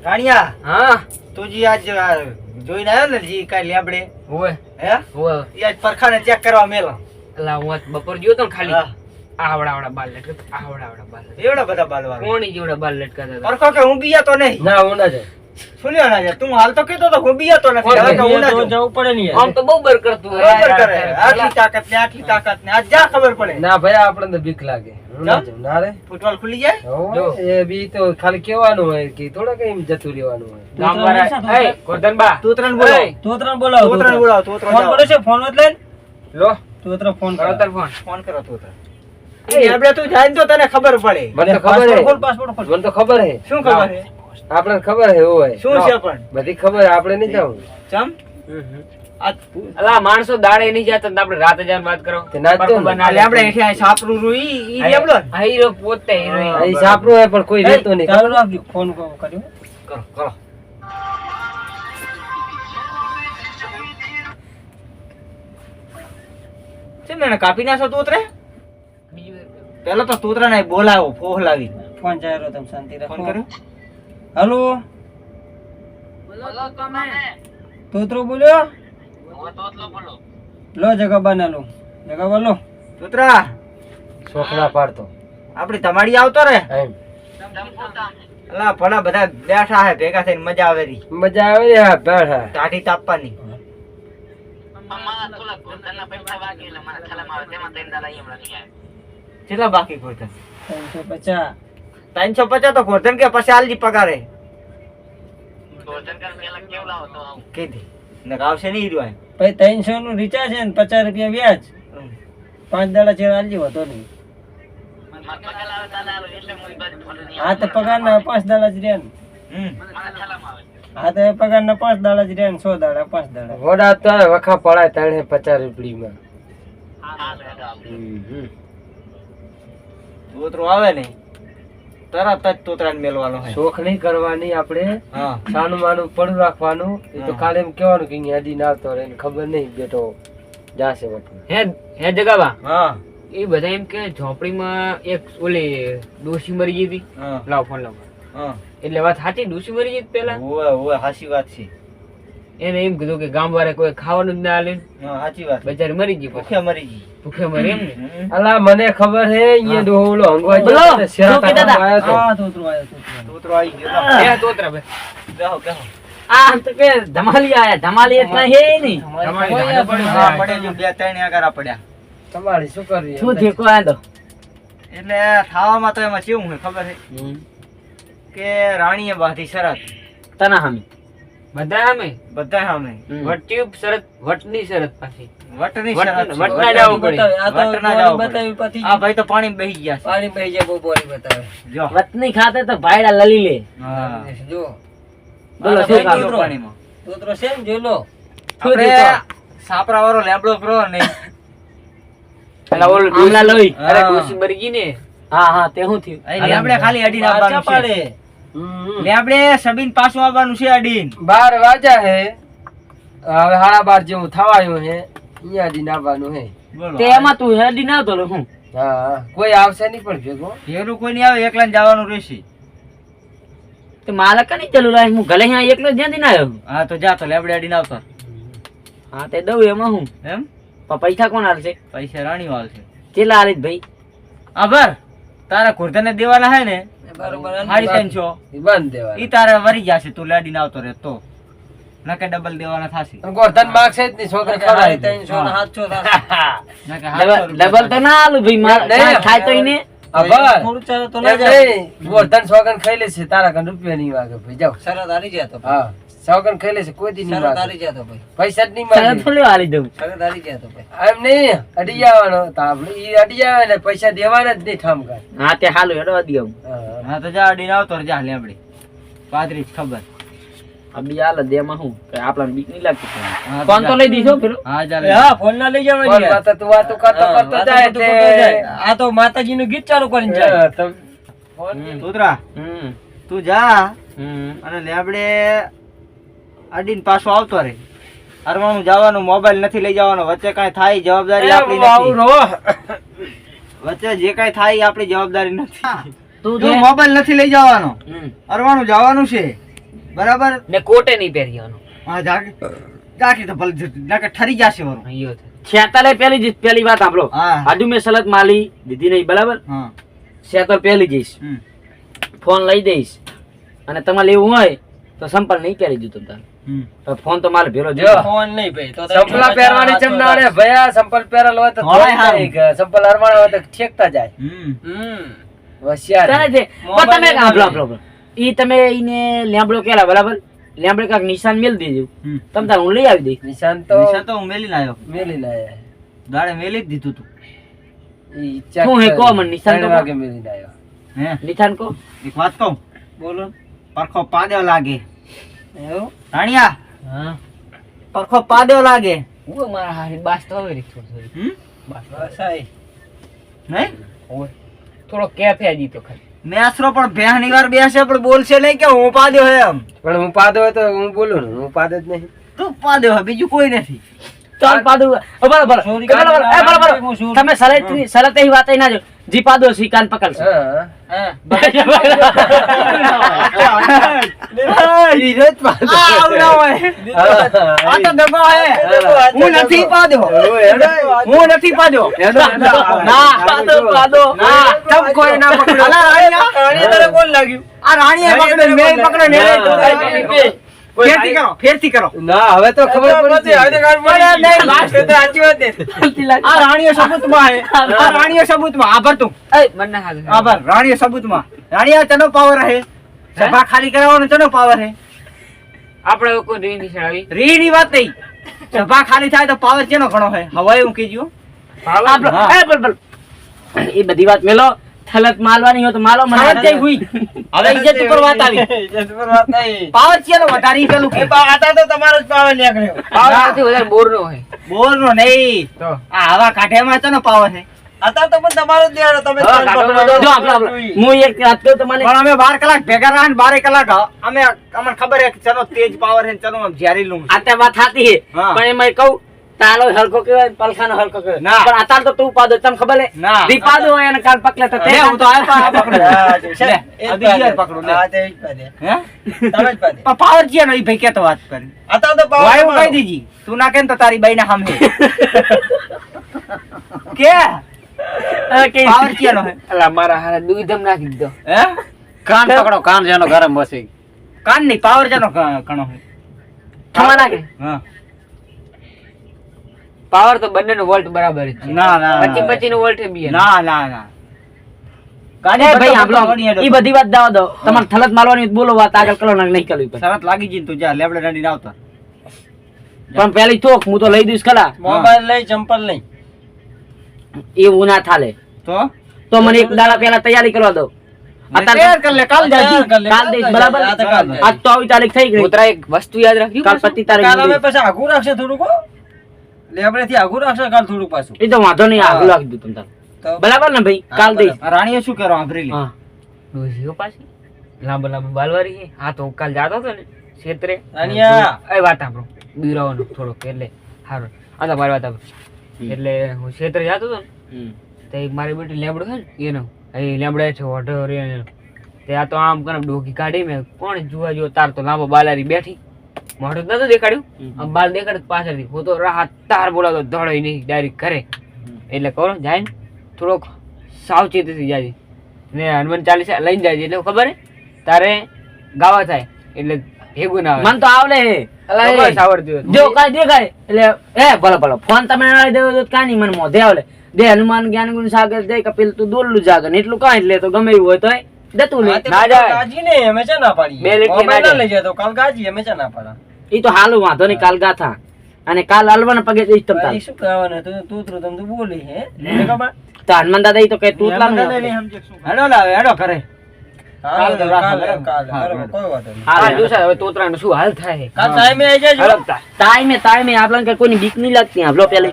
રાણિયા હા તું જી આજ જોઈને આવ્યો ને જી કાલે આપણે ઓય હે ઓય ઈ આજ પરખાને ચેક કરવા મેલો અલા હું આજ બપોર ગયો તો ને ખાલી હા. આવડા બાલ લટકતા આવડા બાલ એવડા બધા બાલવાળા કોણી જેવડા બાલ લટકતા હતા પરખો કે હું બીયા તો નહીં ના હું ના જાય સુન્યો ના જા તું હાલ તો કહેતો તો હું બીયા તો નથી હવે તો હું ના જાઉં. જવું પડે ને આમ તો બહુ બર કરતું બરોબર કરે આટલી તાકાત ને આજ જા ખબર પડે ના ભાઈ આપણને તો બીક લાગે હું ના જાઉં. ના રે ફૂટબોલ ખુલી જાય હો, એ બી તો ખાલી કેવાનું હોય કે થોડા કઈ જતું રહેવાનું હોય ગામવાળા એ ગોરધનબા તોતરાને બોલાવો એય, તોતરાને બોલાવો તોતરાને બોલાવો તોતરો ફોન કરો છે ફોન એટલે લો તોતરા ફોન કરો તાર ફોન ફોન કરો તોતરા એ આપણે તું જાય ને તો તને ખબર પડે મને ખબર હે ખોલ પાસપોર્ટ ખોલ મને તો ખબર હે શું ખબર છે આપણે ખબર હે હોય શું છે પણ બધી ખબર હે, આપણે નહીં જાવું ચમ આ અલા માણસો દાડે નહીં જાતા ને આપણે રાતે જઈને વાત કરો તે ના જ દો ને. આલે આપણે એઠે આ સાપરું રૂઈ ઈ લેબડો ને? આ હીરો પોતે હીરો અહીં સાપરું હે પણ કોઈ રહેતો નહીં ચાલુ રાખજો ફોન કર્યો કરો કરો ચમ એને કાપી નાખો તોતરે પેલો તો તોતરાને બોલાવો ફોહલાવી ફોન ચાલો તમે શાંતિ ફોન કર્યો હાલો બોલો તમે તોતરો બોલ્યો લો જગા બના લો જગા બોલો તોતરા છોકરા પાડતો આપડી તમારી આવતો રે એમ અલા ભલા બધા બેઠા હે ભેગા થઈને મજા આવે રી મજા આવે ને આ બેઠા ટાઢી તાપવાની કેટલા બાકી ગોરધન 350 350 તો ગોરધન કે પછી આલજી પગારે કીધી ને આવશે નહીં રહ્યો પછી 300 નું રિચાર્જ છે ને 50 રૂપિયા વ્યાજ 5 દાડા છે આલજી હોતો નહીં હા તો પગાર ના 5 દાડા જ રહ્યા ને હા તો પગાર ના 5 દાડા જ રહ્યા ને 100 દાડા 5 દાડા વડા તો વખા પડાય 350 રૂપિયા તોતરો આવે ને તરત જ તોતરાને મેલવાનો છે શોખ નહીં કરવાની આપણે હા સાનું માનું પડું રાખવાનું એ તો ખાલી એમ કહેવાનું કે અહીંયા દી ના આવતો રહે ખબર નહીં બેટો જાશે વટું હે જગાબા હા એ બધા એમ કે ઝોપડીમાં એક ઓલી ડોશી મરી ગઈ હતી હા લાવ ફોન લાવ હા એટલે વાત સાચી ડોશી મરી ગઈ પેલા ઓવે ઓવે સાચી વાત છે એને એમ કીધું કે ગામ વાળા કોઈ ખાવાનું જ ના આલે હા સાચી વાત બચારી મરી ગઈ પછી ભૂખ્યા મરી ગઈ ભૂખે મરી એમ ને અલા મને ખબર હે અહીંયા ડોહલો હંગવાઈ બોલો, ગયો શેરા શું કહેતા હતા? આવ્યો તો હા તોતરો આવી ગયો એ તોતરા બે બેહો બેહો આ તો કે ધમાલી આયા ધમાલી એટલે હે નહીં હા પડે જો બે ત્રણ આગળ પડ્યા તમારી શું કરવી શું થયું કો આ તો એટલે ખાવામાં તો એમાં કેવું છે ખબર છે કે રાણીએ બાંધી શરત તના હામી બધા હામે બધા સામે વટ્યુબ શરત વટની શરત પાછી વટની શરત છે. વટના જવું પડે વટના જવું પડે. આ ભાઈ તો પાણી બેહી ગયા છે પાણી પી જાય બહુ બોરી બતાવે જો વટની ખાતે તો ભાઈડા લલી લે હા જો બોલો આ શું બેહી ગયો કામ? પાણીમાં તોતરો છે ને જોઈ લો શું આપણે થયું સાપરા વાળો લેબડો કરો ને પેલા ઓલો આમલા લોહી હા. અરે ડોસી મરી ગઈ ને હા હા તે શું થયું અહીં લેબડે ખાલી અડીને આવવાનું છે લેબડે સબીન પાછું આવવાનું છે અડીન 12 વાગ્યા હે હવે 12:30 જેવું થવાયું હે અહીંયા દી નાવાનું હે બોલો તે એમાં તું હેડી ના તો હું હા કોઈ આવશે નહીં પણ ભેગો ઘેરું કોઈ નહીં આવે એકલા જવાનું રહેશે તે માલક કની ચાલુ લાય હું ગલે અહીંયા એકલો જ્યાંથી ના આવ્યો હા તો જા તો લેબડે અડીને આવતા હા તે દઉં એમાં હું એમ પણ પૈસા કોણ આલશે પૈસા રાણી વાળ છે કેટલા આલે ભાઈ આભાર તારા કુર્તાને દેવાના હે ને બરોબર 350 બંધ દેવા ઈ તારે વરી જશે તું લેડીને આવતો રહે તો નકે ડબલ દેવાના થાશે ગોરધન માગશે જ નહીં છોકરા ખવડાવી 300 ને 700 નકે 700 ડબલ તો ના આલું ભાઈ માર નહીં. થાય તો ઈને આભાર થોડું ચાલે તો એમ નહીં, ગોરધન સોગન ખાઈ લેશે તારા કન રૂપિયા નહીં વાગે ભાઈ જાઓ શરત હારી જાય તો હા સોગન ખાઈ લેશે કોઈ દી નહીં વાગે જાય તો ભાઈ પૈસા જ નહીં સરસ માંગે થોડી આલી દઉં શરત હારી જાય તો ભાઈ એમ નહીં અડી જવાનો તો આપણે ઈ અડી આવે ને પૈસા દેવાના જ નહીં ઠામકા હા તે હાલું હેડવા દઉં હા હા તો જા અડીને આવતો રહે જા લેબડી પાદરી જ ખબર અબી હાલ દેમાં હું કે આપણને બીક નહીં લાગતી હા, ફોન તો લઈ દીધો પેલો હા જા હા ફોન ના લઈ જવાની ફોન વાત તું વાતો કરતો હા, કરતો વાતો જાય કરતો કરતો જાય. આ તો માતાજી નું ગીત ચાલુ કરીને જાય તુતરા હમ તું જા હમ અને લેબડે અડીને પાછો આવતો રહે હરવાનું જવાનું મોબાઈલ નથી લઈ જવાનો વચ્ચે કાંઈ થાય જવાબદારી આપણી નથી વચ્ચે જે કાંઈ થાય એ આપણી જવાબદારી નથી તું તું જે મોબાઈલ નથી લઈ જવાનો હમ હરવાનું જવાનું છે બરાબર ને કોટે નહીં પહેરી જવાનું. હા જાગી તો ભલે નકર ઠરી જશે વરું. અહીંયા થાય. શેતાલે પેલી વાત આપણો હા આજુ મેં સલત માલી દીધી નહીં બરાબર હા શેતર પહેલી જઈશ હમ. ફોન લઈ દઈશ અને તમારે લેવું હોય તો સંપલ નહીં પહેરી દીધું તારે હમ. તો ફોન તો મારે ભેરો જો જો ફોન નહીં ભાઈ તો સંપલા પહેરવાની ચમનાડે ભયા સંપલ પહેરેલ હોય તો હોય થોડી હારું. જાય કે સંપલ હરવાના હોય તો ઠેકતા જાય હમ. હોશિયાર તારે છે. પણ તમે આપણો ઈ તમે ઈને લેમ્બડો કેલા બરાબર લેમ્બડે કાક નિશાન મેલ દેજો હમ. તમ તાર હું લઈ આવી દઈશ નિશાન તો નિશાન તો હું મેલીને આવ્યો મેલી લાયા દાડે મેલી જ દીધું તું ઈ ચેક શું હે કરી. કહો મને નિશાન તો ત્રણ કહો. વાગે મેલી લાયો હે નિશાન કો એક વાત કહું બોલો પરખો પાડ્યો લાગે એવું રાણિયા હા પરખો પાડ્યો લાગે હું મારા હારી બાસ તો હવે થોડો થોડી હમ બસ આઈ નહીં થોડો કેફે આજી તો ખાલી મેસરો પણ ભેહની વાર બેસે પણ બોલશે નહીં કે હું પાડ્યો હે એમ પણ હું પાદો હોય તો હું બોલું ને હું પાદ જ નહીં તું પાડ્યો હે બીજું કોઈ નથી ચાલ પાદુ બરાબર સોરી બરાબર કાઢી બરાબર હું શું- તમે સલત એ વાત ના જો જી પાદો સી કાન પકડશે હા ઈ રેત પાદો. આ આવડા હોય આ તો દગો હે હું નથી પાડ્યો હું નથી પાડ્યો ના પાદો પાદો ના તબ કોઈ ના પકડો અલા રાણીયા કોણ લાગ્યું આ રાણીએ પકડ્યો મેં પકડ્યો ને રે તું ફેરથી કરો ના હવે તો ખબર પડી અરે નહીં, આ રાણીઓ સબૂતમાં હે આ રાણીઓ સબૂતમાં આભાર તું એ મને ના હાલ આભાર રાણીઓ સબૂતમાં રાણીયા તનો પાવર હે સભા ખાલી કરાવવાનો તનો પાવર હે આપણે કોઈ રીત નહીં ચડાવી રી ની વાત નહીં સભા ખાલી થાય તો પાવર કેનો ઘણો હે હવાય હું કીધું આપણો એ બલ એ બધી વાત મેલો થલત માલવાની હોય તો માલો મને સાહેબ જઈ હુઈ હવે ઇજ્જત ઉપર વાત આવી પાવર કેનો વધારી પેલું કે આતા તો તમારો જ પાવર નીકળ્યો પાવરથી વધારે બોર નો હોય બોલ નો નહીં તો આ હવા કાઢેમાં તનો પાવર હે આતા તો પણ તમારો જ દેવાનો તમે હા, કાઢો. જો આપણો હું એક રાત તો તમને પણ અમે 12 કલાક ભેગા રહ્યા ને 12 કલાક અમે અમને ખબર હે કે ચલો તેજ પાવર હે ચલો આમ ઝેરી લઉં આ તે વાત સાચી છે હા. પણ એમાં કહું તાલો હલકો કહેવાય પલખાનો હલકો કહેવાય ના. પણ આતાલ તો તું પાદો તને ખબર હે ના. દી પાદો હોય અને કાલ પકલે તો તે લે, હું તો આ પકડું લે, આ બીજી વાર પકડું લે. હા તે જ પાડે હે તમે જ પાડે પણ પાવર છે ને ઈ ભાઈ કેતો વાત કરી આતા તો પાવર વાય હું તમારો. કહી દીધી તું ના કે ને તો તારી બાઈ ના સામે કે પાવર છે નો હે અલા મારા હારે દૂધમ નાખી દીધો હે કાન પકડો કાન જેનો ગરમ બસે કાન નહીં પાવર છે નો કણો હે ખમા નાખે હા પાવર તો બંનેનો વોલ્ટ બરાબર જ છે ના ના 25 નો વોલ્ટ બી હે. ના ના ના એ ગાડી ભાઈ ભાઈ આપણો ઈ બધી વાત દાવા દો તમારે થલત માલવાની હોય તો બોલો વાત આગળ કરો ના નહીં કરવી પડે શરત લાગી જઈને તું જા લેબડે રડીને આવતા પણ પેલી થોક હું તો લઈ દઈશ ખરા મોબાઈલ લઈ ચંપલ લઈ એવું ના થાલે તો મને એક દાડા પહેલા તૈયારી કરવા દો તૈયાર કર લે કાલ જાજી કાલ દઈશ બરાબર આ તો કાલ. આજ તો આવી તારીખ થઈ ગઈ ઉતરા એક વસ્તુ યાદ રાખ્યું કાલ પાછું? 25 તારીખ કાલ અમે સુધી. પછી આઘું રાખશે થોડુંક હો. લેબડે થી આઘું રાખશે કાલ થોડુંક પાછું એ તો વાંધો નહીં આગળ રાખી દઉં તમ તાર તો બરાબર ને ભાઈ કાલ દઈશ રાણીએ શું કરો સાંભળી લે હા ડોશીઓ પાછી લાંબો લાંબો બાલવારી છે હા તો હું કાલ જાતો હતો ને ક્ષેત્રે રાણીયા. એ વાત આપણો બીરાવાનો થોડોક એટલે હારો આ તો મારી વાત આપણો એટલે હું ક્ષેત્રે જાતો હતો ને તો એક મારી બેટી લેબડો છે ને એનો એ લેબડા છે ઓઢો રે તે આ તો આમ કરે ડોકી કાઢી મેં કોણ જોવા જો તાર તો લાંબો બાલારી બેઠી મોઢું નતું દેખાડ્યું આમ બાલ દેખાડે પાછળથી હું તો રાહત તાર બોલાવતો દોડો નહીં ડાયરેક્ટ ઘરે એટલે કહો જાય ને થોડોક સાવચેતીથી જાય ને હનુમાન ચાલીસા લઈને જાય એટલે ખબર હે તારે ગાવા થાય એટલે ભેગું ના મન તો આવડે હે આવે બસ આવડતું હોય. જો કાઈ દેખાય એટલે ભલે ભલે ફોન તમે ના દેવો તો કાઈ નહીં મને મોઢે આવડે દે હનુમાન જ્ઞાન ગુણ સાગર દે કપિલ તું દોરલું જાગર ને એટલું કાંઈ એટલે તો ગમે એવું હોય તો જતું લે હા, તે ના જાય. ગાજી ને અમે ચા ના પાડીએ. બે લીટી મોબાઈલ ના ના લઈ જાય તો કાલ ગાજી અમે ચા ના પાડા. એ તો હાલું વાંધો નહીં કાલ ગાથા અને કાલ હલવાના પગે જઈશ તમ તાર ભાઈ શું કહેવાનું હતું? તું તમ તું બોલી હે તને ખબર? તો હનુમાન દાદા ઈ તો કઈ તૂટલાનું હેડો નથી. લાવે હેડો કરે કાલ તો રાખો, કાલ બરાબર. કાલ હા, બરાબર, કોઈ વાંધો નહીં. હાલ, આ હાલ. જોશે હવે તોતરાનું શું હાલ થાય કાલ ટાઈમે આવી જાજો. ટાઈમે આપણને કઈ કોઈની બીક નહીં લાગતી આપણો પેલી